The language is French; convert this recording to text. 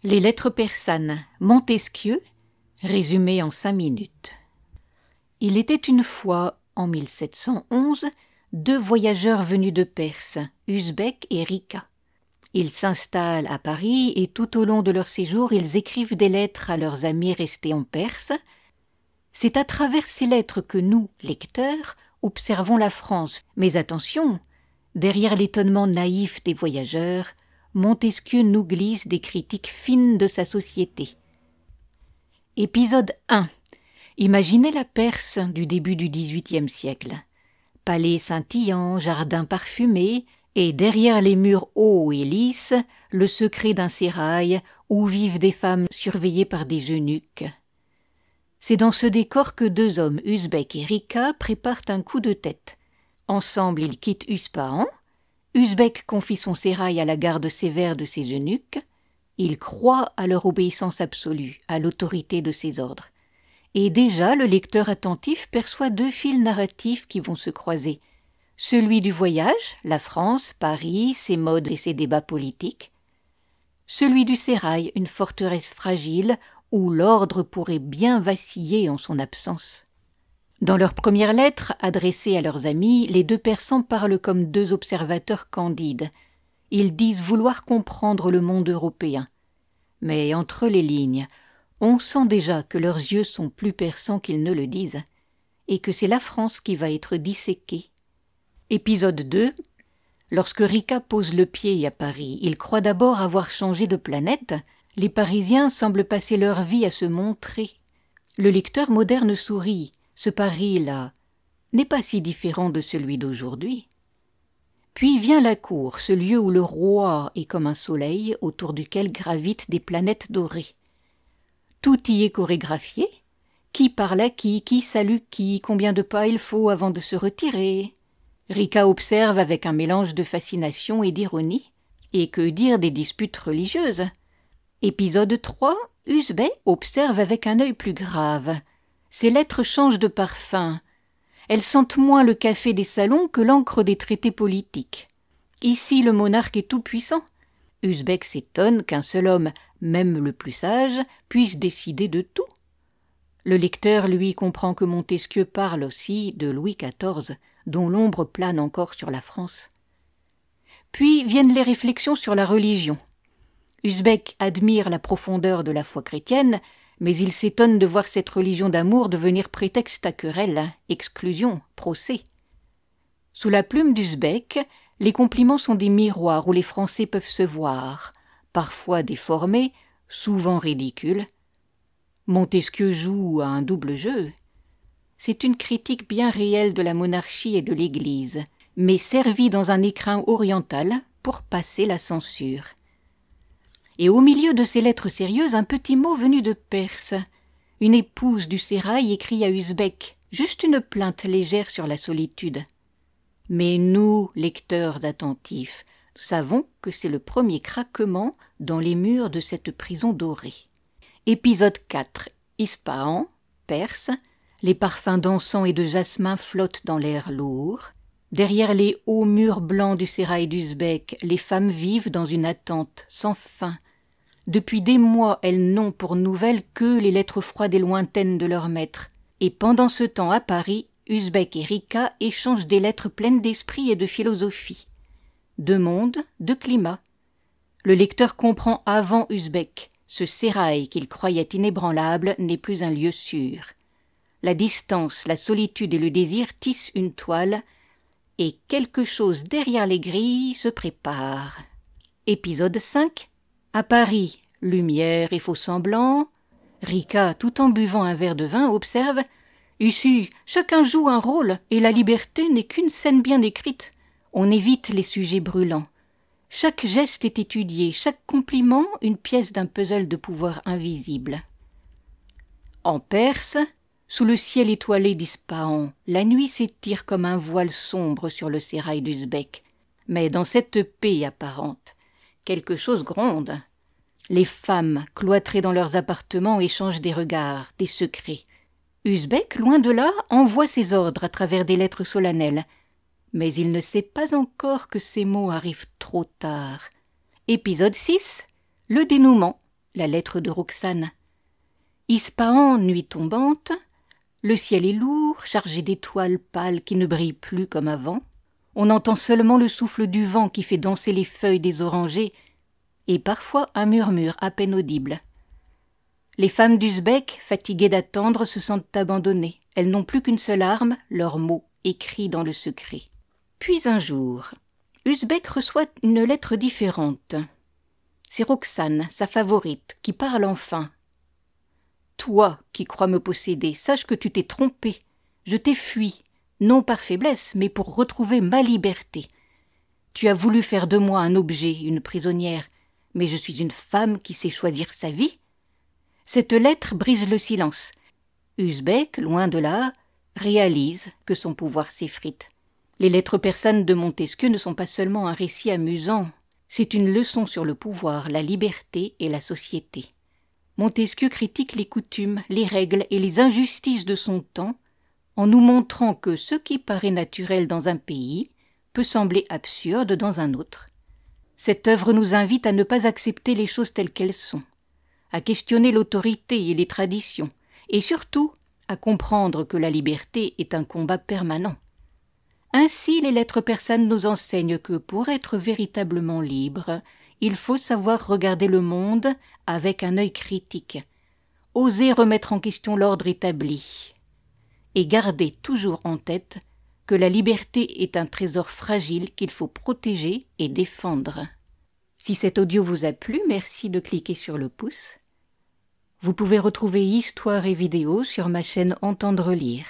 Les lettres persanes, Montesquieu, résumé en 5 minutes. Il était une fois, en 1711, 2 voyageurs venus de Perse, Usbek et Rika. Ils s'installent à Paris et tout au long de leur séjour, ils écrivent des lettres à leurs amis restés en Perse. C'est à travers ces lettres que nous, lecteurs, observons la France. Mais attention, derrière l'étonnement naïf des voyageurs, Montesquieu nous glisse des critiques fines de sa société. Épisode 1. Imaginez la Perse du début du XVIIIe siècle. Palais scintillants, jardins parfumés, et derrière les murs hauts et lisses, le secret d'un sérail où vivent des femmes surveillées par des eunuques. C'est dans ce décor que 2 hommes, Usbek et Rika, préparent un coup de tête. Ensemble, ils quittent Ispahan. Usbek confie son sérail à la garde sévère de ses eunuques. Il croit à leur obéissance absolue, à l'autorité de ses ordres. Et déjà, le lecteur attentif perçoit 2 fils narratifs qui vont se croiser. Celui du voyage, la France, Paris, ses modes et ses débats politiques. Celui du sérail, une forteresse fragile où l'ordre pourrait bien vaciller en son absence. Dans leurs premières lettres, adressées à leurs amis, les 2 Persans parlent comme 2 observateurs candides. Ils disent vouloir comprendre le monde européen. Mais entre les lignes, on sent déjà que leurs yeux sont plus perçants qu'ils ne le disent, et que c'est la France qui va être disséquée. Épisode 2. Lorsque Rika pose le pied à Paris, il croit d'abord avoir changé de planète. Les Parisiens semblent passer leur vie à se montrer. Le lecteur moderne sourit. Ce Paris-là n'est pas si différent de celui d'aujourd'hui. Puis vient la cour, ce lieu où le roi est comme un soleil autour duquel gravitent des planètes dorées. Tout y est chorégraphié. Qui parle à qui salue qui, combien de pas il faut avant de se retirer. Rika observe avec un mélange de fascination et d'ironie. Et que dire des disputes religieuses? Épisode 3, Usbek observe avec un œil plus grave. Ces lettres changent de parfum. Elles sentent moins le café des salons que l'encre des traités politiques. Ici, le monarque est tout-puissant. Usbek s'étonne qu'un seul homme, même le plus sage, puisse décider de tout. Le lecteur, lui, comprend que Montesquieu parle aussi de Louis XIV, dont l'ombre plane encore sur la France. Puis viennent les réflexions sur la religion. Usbek admire la profondeur de la foi chrétienne, mais il s'étonne de voir cette religion d'amour devenir prétexte à querelle, exclusion, procès. Sous la plume d'Usbek, les compliments sont des miroirs où les Français peuvent se voir, parfois déformés, souvent ridicules. Montesquieu joue à un double jeu. C'est une critique bien réelle de la monarchie et de l'Église, mais servie dans un écrin oriental pour passer la censure. Et au milieu de ces lettres sérieuses, un petit mot venu de Perse. Une épouse du sérail écrit à Usbek, juste une plainte légère sur la solitude. Mais nous, lecteurs attentifs, savons que c'est le premier craquement dans les murs de cette prison dorée. Épisode 4. Ispahan, Perse. Les parfums d'encens et de jasmin flottent dans l'air lourd. Derrière les hauts murs blancs du sérail d'Usbek, les femmes vivent dans une attente sans fin. Depuis des mois, elles n'ont pour nouvelles que les lettres froides et lointaines de leur maître. Et pendant ce temps, à Paris, Usbek et Rika échangent des lettres pleines d'esprit et de philosophie. 2 mondes, 2 climats. Le lecteur comprend avant Usbek. Ce sérail qu'il croyait inébranlable n'est plus un lieu sûr. La distance, la solitude et le désir tissent une toile, et quelque chose derrière les grilles se prépare. Épisode 5. À Paris, lumière et faux-semblants. Rika, tout en buvant un verre de vin, observe « Ici, chacun joue un rôle, et la liberté n'est qu'une scène bien écrite. On évite les sujets brûlants. Chaque geste est étudié, chaque compliment une pièce d'un puzzle de pouvoir invisible. » En Perse, sous le ciel étoilé d'Ispahan, la nuit s'étire comme un voile sombre sur le sérail d'Usbek. Mais dans cette paix apparente, quelque chose gronde. Les femmes, cloîtrées dans leurs appartements, échangent des regards, des secrets. Usbek, loin de là, envoie ses ordres à travers des lettres solennelles. Mais il ne sait pas encore que ces mots arrivent trop tard. Épisode 6. Le dénouement. la lettre de Roxane. Ispahan, nuit tombante, le ciel est lourd, chargé d'étoiles pâles qui ne brillent plus comme avant. On entend seulement le souffle du vent qui fait danser les feuilles des orangers et parfois un murmure à peine audible. Les femmes d'Uzbek, fatiguées d'attendre, se sentent abandonnées. Elles n'ont plus qu'une seule arme, leurs mots, écrits dans le secret. Puis un jour, Uzbek reçoit une lettre différente. C'est Roxane, sa favorite, qui parle enfin. « Toi qui crois me posséder, sache que tu t'es trompé. Je t'ai fui, non par faiblesse, mais pour retrouver ma liberté. Tu as voulu faire de moi un objet, une prisonnière, mais je suis une femme qui sait choisir sa vie. » Cette lettre brise le silence. Uzbek, loin de là, réalise que son pouvoir s'effrite. Les lettres persanes de Montesquieu ne sont pas seulement un récit amusant, c'est une leçon sur le pouvoir, la liberté et la société. Montesquieu critique les coutumes, les règles et les injustices de son temps, en nous montrant que ce qui paraît naturel dans un pays peut sembler absurde dans un autre. Cette œuvre nous invite à ne pas accepter les choses telles qu'elles sont, à questionner l'autorité et les traditions, et surtout à comprendre que la liberté est un combat permanent. Ainsi, les lettres persanes nous enseignent que pour être véritablement libre, il faut savoir regarder le monde avec un œil critique, oser remettre en question l'ordre établi, et garder toujours en tête que la liberté est un trésor fragile qu'il faut protéger et défendre. Si cet audio vous a plu, merci de cliquer sur le pouce. Vous pouvez retrouver histoires et vidéos sur ma chaîne Entendre lire.